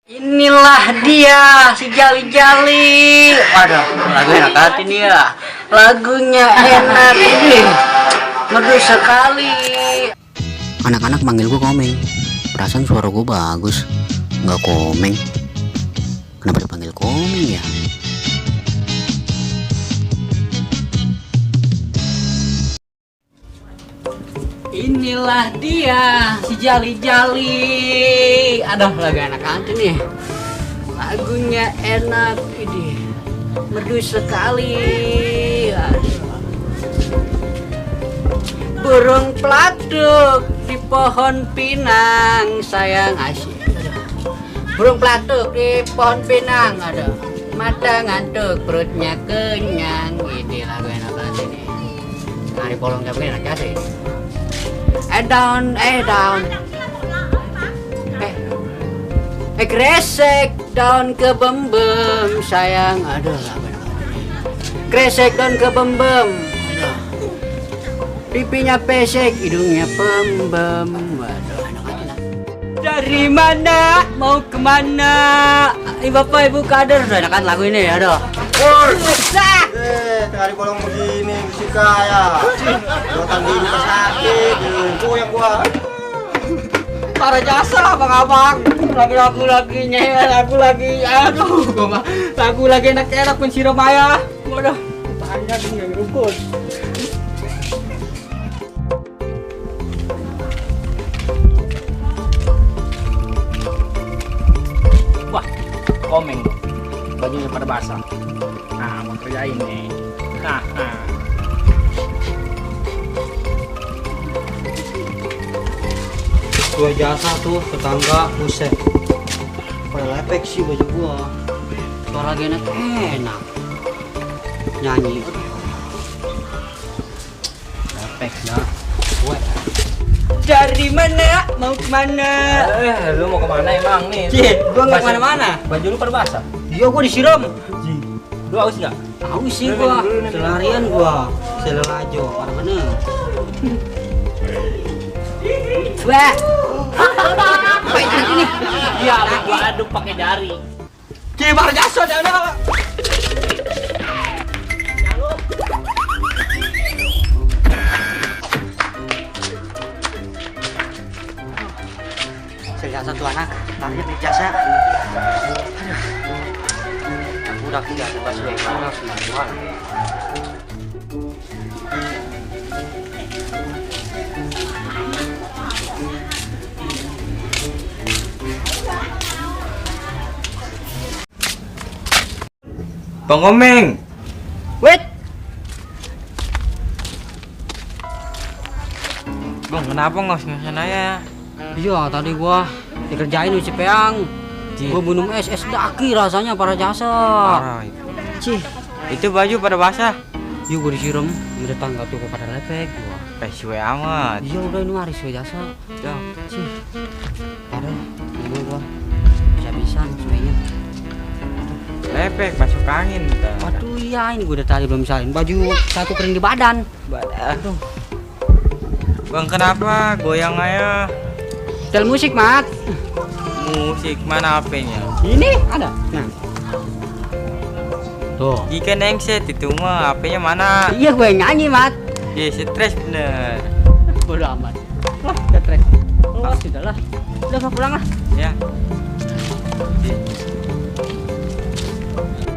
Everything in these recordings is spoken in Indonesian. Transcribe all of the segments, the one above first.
Inilah dia si Jali-Jali. Waduh, lagu enak banget ini ya. Lagunya enak ini. Merdu sekali. Anak-anak manggil gue Komeng. Perasaan suara gue bagus. Nggak Komeng. Kenapa dipanggil Komeng ya? Inilah dia si Jali-Jali. Aduh, lagu enak banget nih. Lagunya enak ini. Merdu sekali. Aduh. Burung pelatuk di pohon pinang sayang asyik. Aduh. Burung pelatuk di pohon pinang. Aduh. Mata ngantuk, perutnya kenyang. Ini lagu enak banget ini. Hari polong gak enak ya sih. Down. Kresek daun ke bembem sayang. Aduh, kresek daun ke bembem. Aduh. Pipinya pesek, hidungnya pembem. Waduh, enak aja. Dari mana mau kemana? Bapak Ibu kader, udah enak kan lagu ini ya, aduh. Tengah bolong begini sih kaya. Rotan di rumah sakit, yang gua. Para jasa abang-abang. Lagu lagi, aduh, gua mah lagu lagi enak-enak pensiram ayah. Waduh, tanya gini yang rukun. Wah, Komeng. Bajunya pada basah. Nah, mau kerjain nih. Nah. Gua jasa tuh tetangga buset. Pada lepek sih baju gua. Suara lagi enak. Nyanyi. Lepek dah. Dari mana mau kemana? Lu mau kemana emang nih? Gua nggak kemana-mana. Baju lu pada basah. Iya, gua disiram. Lu haus nggak? Tahu sih gua. Selarian gua. Selelajo. Mana bener? Wah. Apa ini? Iya, gua aduk pakai jari. Kibar jaso dah udah. Saya satu anak, larinya beli jasa. Aku udah tidak ada bahasa yang mana semua. Bang Komeng, Wait. bang kenapa nggak sana ya? Iya, tadi gua dikerjain di Cipeang. Gua minum es daki rasanya para jasa. Parah itu. Cih, Itu baju pada basah. yuk gua disiram di tetangga tuh pada lepek gua. Sesuai amat. Iya udah ini mari sesuai jasa. Ya. Cih. Parah, ini gua bisa-bisa sesuainya. Lepek masuk angin. Waduh iya, ini gua udah tadi belum salin. Baju satu kering di badan. Aduh. Bang kenapa goyang aja? Tel musik, Mat. Musik mana HP-nya? Ini ada. Nah. Tuh. Jika nengset itu mah HP-nya mana? Iya gue yang nyanyi, Mat. Iya stres bener. Bodo amat. Wah, stres. Oh, sudahlah. Udah gak pulang lah. Ya.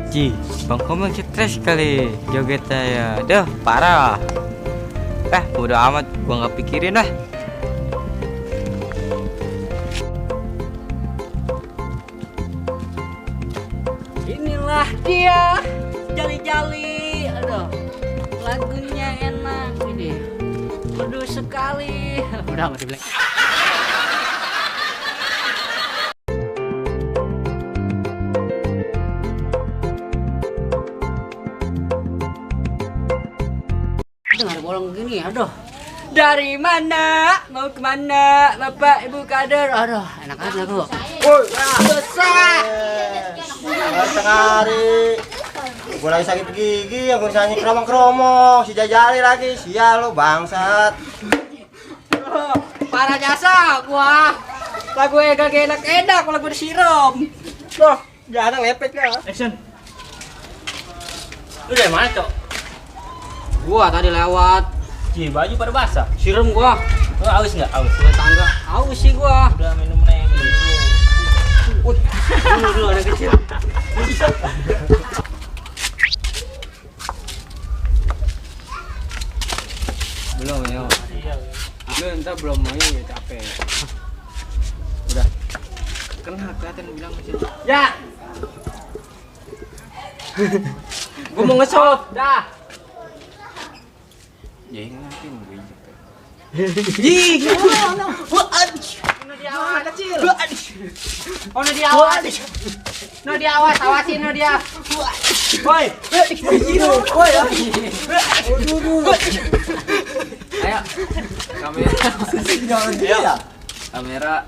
Ji, Bang Komeng stres kali joget saya. Duh, parah. Bodo amat, gua nggak pikirin lah. Inilah dia Jali-Jali. Aduh, lagunya enak ini. Merdu sekali. Udah amat dibilang. Dengar bolong gini, aduh. Dari mana mau kemana, Bapak Ibu kader? Aduh, enak aja gua. Woi, Besar. tengah hari. Gua lagi sakit gigi, yang gua nyanyi keromong-keromong, si Jajali lagi, sial lu bangsat. Para jasa gua. Lagu gak enak-enak, lagu disiram. Loh, jangan lepet ya. Action. Lu dari mana, Cok? Gua tadi lewat. Ci, baju pada basah. Siram gua. Lu aus enggak? Aus. Ke tangga. Aus sih gua. Udah minum neng dulu. Dulu anak kecil. Belum ya. Lu entah belum main ya capek. Udah. Kenapa kelihatan bilang masih. Ya. Gua mau ngesot. Dah. Ya ngapain gue gitu. Jing. No dia awas kecil. Oh no dia awas. No dia awas, awasin no dia. Woi. Woi. Ayo. Kamera. Jangan dia. Kamera.